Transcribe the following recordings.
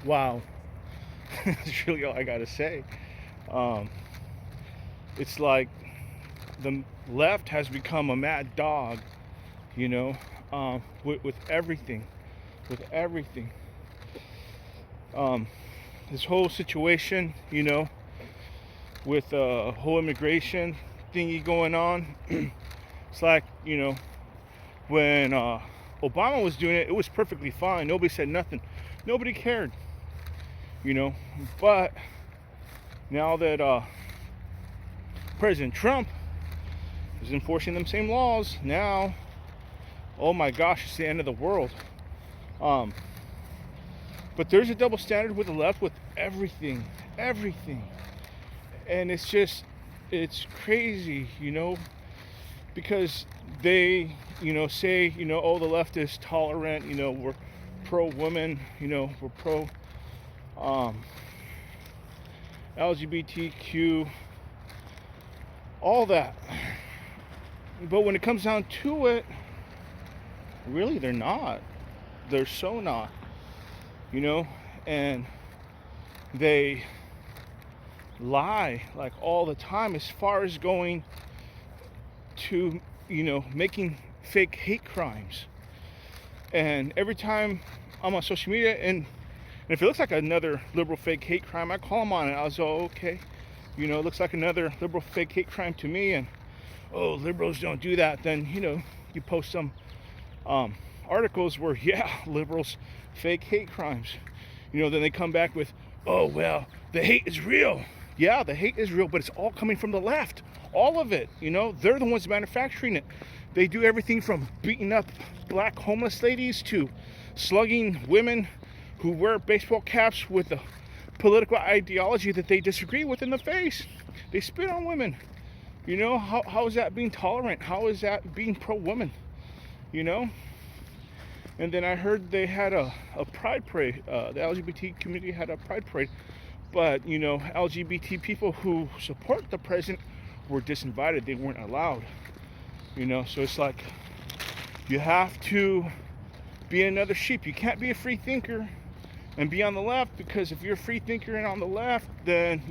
Wow. That's really all I gotta say. Um, it's like the left has become a mad dog, you know, with everything, with everything. Um, this whole situation, with whole immigration thingy going on. It's like, when Obama was doing it, it was perfectly fine. Nobody said nothing. Nobody cared, you know. But now that President Trump is enforcing them same laws, now, oh my gosh, it's the end of the world. Um, but there's a double standard with the left with everything, everything. And it's crazy, because they, say, oh, the left is tolerant, we're pro-women, we're pro LGBTQ, all that. But when it comes down to it, really, they're not. They're so not, and they lie like all the time as far as going to, making fake hate crimes. And every time I'm on social media, and if it looks like another liberal fake hate crime, I call them on it. I was all, okay, it looks like another liberal fake hate crime to me, and oh, liberals don't do that. Then, you post some articles where, yeah, liberals fake hate crimes. Then they come back with, oh, well, the hate is real. Yeah, the hate is real, but it's all coming from the left. All of it, they're the ones manufacturing it. They do everything from beating up black homeless ladies to slugging women who wear baseball caps with a political ideology that they disagree with in the face. They spit on women. How is that being tolerant? How is that being pro-woman? And then I heard they had a pride parade. The LGBT community had a pride parade. But, LGBT people who support the president were disinvited. They weren't allowed. So it's like you have to be another sheep. You can't be a free thinker and be on the left, because if you're a free thinker and on the left, then,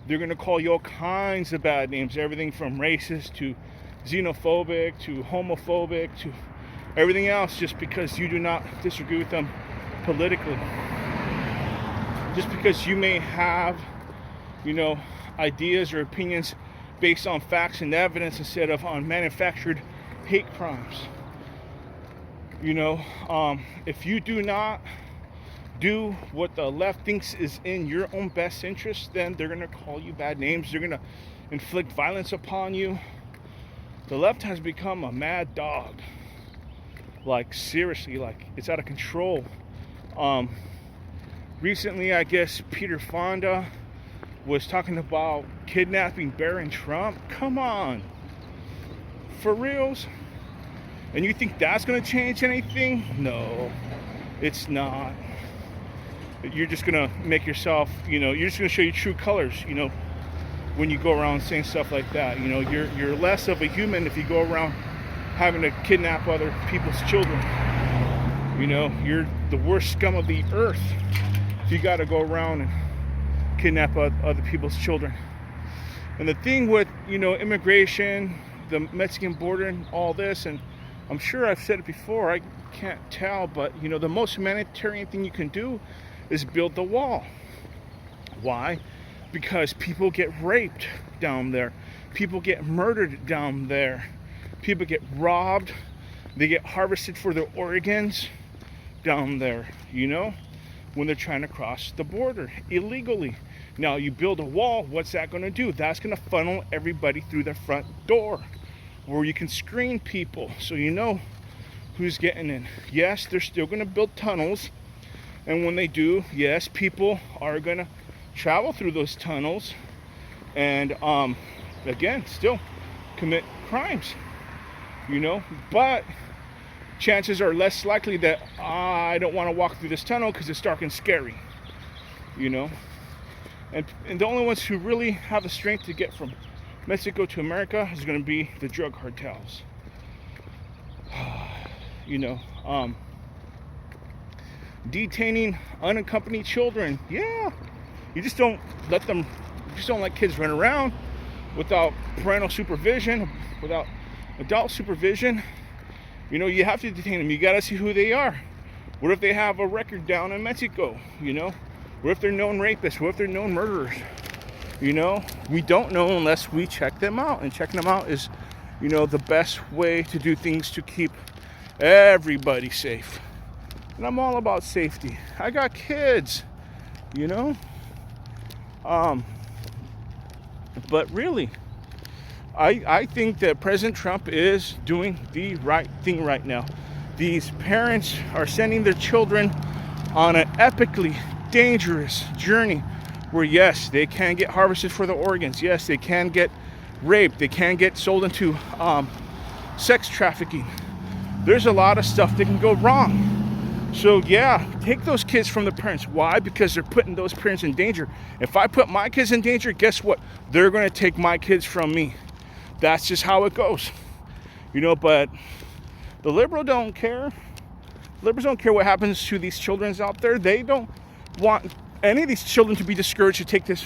they're going to call you all kinds of bad names. Everything from racist to xenophobic to homophobic to everything else, just because you do not disagree with them politically. Just because you may have, ideas or opinions based on facts and evidence instead of on manufactured hate crimes. If you do not do what the left thinks is in your own best interest, then they're going to call you bad names. They're going to inflict violence upon you. The left has become a mad dog. Like, seriously, like, it's out of control. Recently, I guess Peter Fonda was talking about kidnapping Barron Trump. Come on. For reals? And you think that's going to change anything? No, it's not. You're just going to make yourself, you're just going to show your true colors, when you go around saying stuff like that. You're less of a human if you go around having to kidnap other people's children. You're the worst scum of the earth if you got to go around and kidnap other people's children. And the thing with, immigration, the Mexican border and all this, and I'm sure I've said it before, I can't tell, but, the most humanitarian thing you can do is build the wall. Why? Because people get raped down there. People get murdered down there. People get robbed. They get harvested for their organs down there, when they're trying to cross the border illegally. Now, you build a wall, what's that going to do? That's going to funnel everybody through the front door, where you can screen people so you know who's getting in. Yes, they're still going to build tunnels, and when they do, yes, people are going to travel through those tunnels and, again, still commit crimes, but chances are less likely that I don't want to walk through this tunnel because it's dark and scary, and the only ones who really have the strength to get from Mexico to America is going to be the drug cartels. detaining unaccompanied children. Yeah, you just don't let kids run around without parental supervision, without adult supervision. You know, you have to detain them. You got to see who they are. What if they have a record down in Mexico? You know, what if they're known rapists? What if they're known murderers? You know, we don't know unless we check them out. And checking them out is, you know, the best way to do things to keep everybody safe. And I'm all about safety. I got kids, you know. But really, I think that President Trump is doing the right thing right now. These parents are sending their children on an epically dangerous journey where, yes, they can get harvested for the organs. Yes, they can get raped. They can get sold into sex trafficking. There's a lot of stuff that can go wrong. So yeah, take those kids from the parents. Why? Because they're putting those parents in danger. If I put my kids in danger, guess what? They're going to take my kids from me. That's just how it goes. You know, but the liberals don't care. Liberals don't care what happens to these children out there. They don't want any of these children to be discouraged to take this,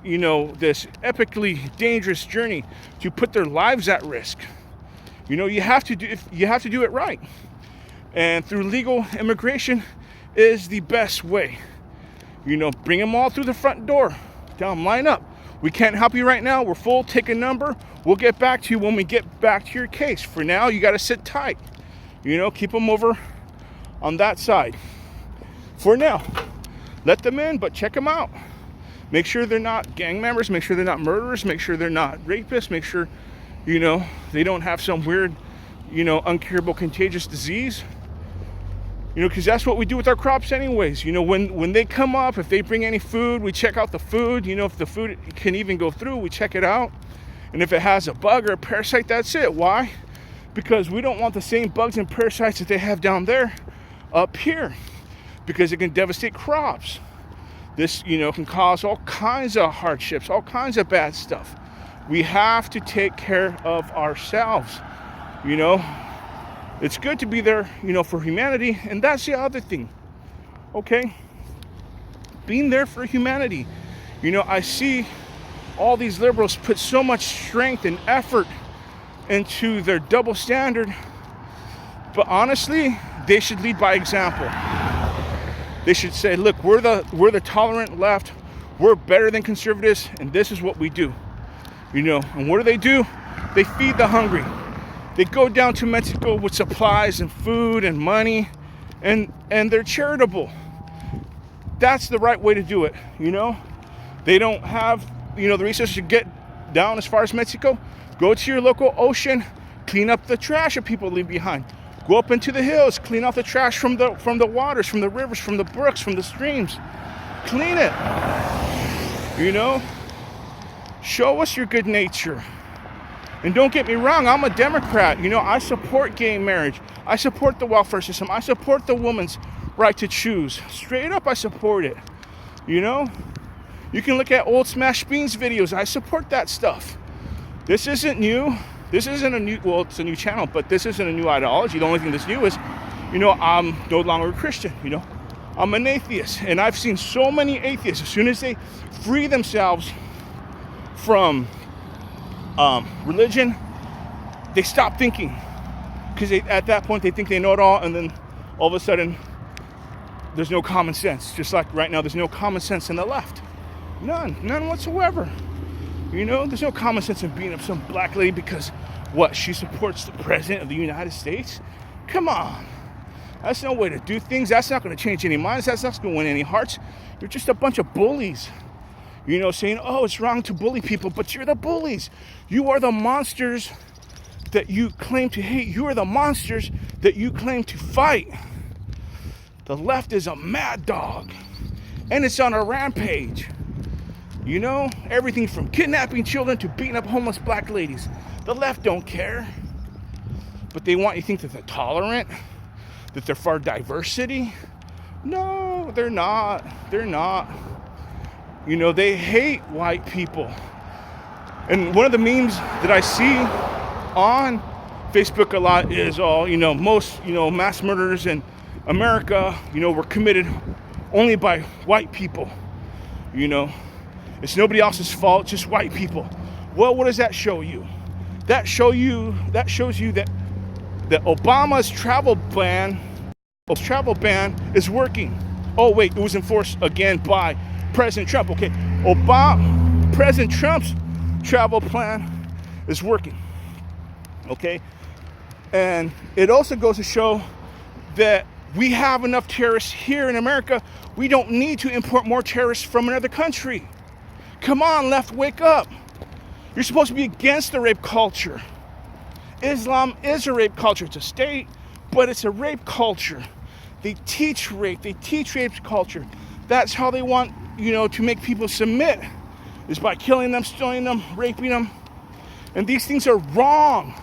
you know, this epically dangerous journey to put their lives at risk. You know, you have to do it right. And through legal immigration is the best way. You know, bring them all through the front door. Tell them, line up. We can't help you right now. We're full. Take a number. We'll get back to you when we get back to your case. For now, you got to sit tight. You know, keep them over on that side. For now, let them in, but check them out. Make sure they're not gang members. Make sure they're not murderers. Make sure they're not rapists. Make sure, you know, they don't have some weird, you know, uncurable contagious disease. You know, because that's what we do with our crops anyways. You know, when they come up, if they bring any food, we check out the food. You know, if the food can even go through, we check it out. And if it has a bug or a parasite, that's it. Why? Because we don't want the same bugs and parasites that they have down there up here. Because it can devastate crops. This, you know, can cause all kinds of hardships, all kinds of bad stuff. We have to take care of ourselves, you know. It's good to be there, you know, for humanity, and that's the other thing, okay? Being there for humanity. You know, I see all these liberals put so much strength and effort into their double standard, but honestly, they should lead by example. They should say, look, we're the tolerant left, we're better than conservatives, and this is what we do. You know, and what do? They feed the hungry. They go down to Mexico with supplies and food and money, and they're charitable. That's the right way to do it, you know? They don't have, you know, the resources to get down as far as Mexico. Go to your local ocean, clean up the trash that people leave behind. Go up into the hills, clean off the trash from the waters, from the rivers, from the brooks, from the streams. Clean it, you know? Show us your good nature. And don't get me wrong, I'm a Democrat. You know, I support gay marriage. I support the welfare system. I support the woman's right to choose. Straight up, I support it. You know? You can look at old Smash Beans videos. I support that stuff. This isn't new. This isn't a new, well, it's a new channel, but this isn't a new ideology. The only thing that's new is, you know, I'm no longer a Christian, you know? I'm an atheist. And I've seen so many atheists, as soon as they free themselves from religion, they stop thinking, because at that point they think they know it all, and then all of a sudden there's no common sense. Just like right now, there's no common sense in the left. None whatsoever. You know, there's no common sense in beating up some black lady because what, she supports the president of the United States? Come on, that's no way to do things. That's not going to change any minds. That's not going to win any hearts. You're just a bunch of bullies. You know, saying, oh, it's wrong to bully people, but you're the bullies. You are the monsters that you claim to hate. You are the monsters that you claim to fight. The left is a mad dog, and it's on a rampage. You know, everything from kidnapping children to beating up homeless black ladies. The left don't care. But they want you to think that they're tolerant, that they're for diversity. No, they're not. They're not. You know, they hate white people. And one of the memes that I see on Facebook a lot is all, you know, most, you know, mass murderers and America, we're committed only by white people. It's nobody else's fault, just white people. Well, what does that show you? That shows you that Obama's travel ban is working. Oh wait, it was enforced again by President Trump. Okay, President Trump's travel plan is working. Okay, and it also goes to show that we have enough terrorists here in America. We don't need to import more terrorists from another country. Come on, left, wake up. You're supposed to be against the rape culture. Islam is a rape culture. It's a state, but it's a rape culture. They teach rape. They teach rape culture. That's how they want, to make people submit, is by killing them, stealing them, raping them. And these things are wrong.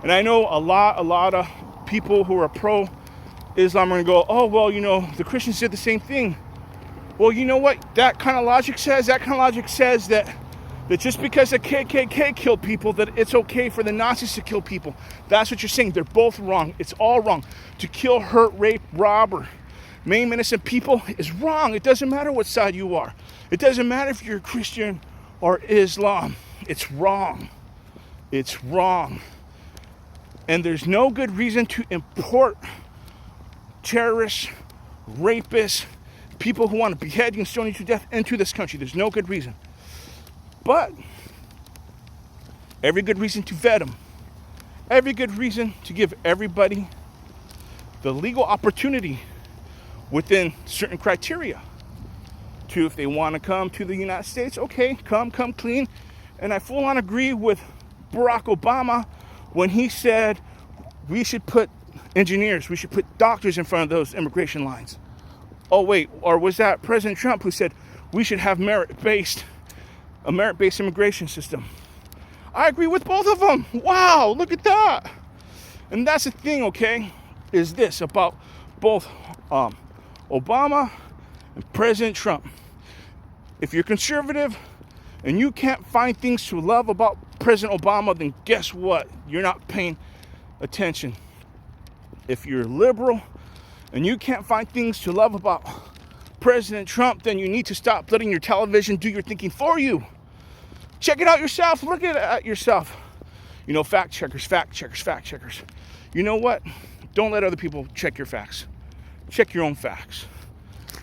And I know a lot of people who are pro-Islam are going to go, oh, well, the Christians did the same thing. Well, you know what that kind of logic says? That kind of logic says that just because the KKK killed people, that it's okay for the Nazis to kill people. That's what you're saying. They're both wrong. It's all wrong. To kill, hurt, rape, rob, or maim innocent people is wrong. It doesn't matter what side you are. It doesn't matter if you're Christian or Islam. It's wrong. It's wrong. And there's no good reason to import terrorists, rapists, people who want to behead you and stone you to death into this country. There's no good reason. But every good reason to vet them. Every good reason to give everybody the legal opportunity within certain criteria to, if they want to come to the United States, okay, come clean. And I full on agree with Barack Obama when he said we should put engineers, we should put doctors in front of those immigration lines. Oh wait, or was that President Trump who said we should have a merit-based immigration system? I agree with both of them. Wow, look at that. And that's the thing, okay, is this about both Obama and President Trump. If you're conservative and you can't find things to love about President Obama, then guess what? You're not paying attention. If you're liberal and you can't find things to love about President Trump, then you need to stop letting your television do your thinking for you. Check it out yourself. Look at it yourself. Fact checkers. You know what? Don't let other people check your facts. Check your own facts.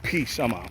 Peace. I'm out.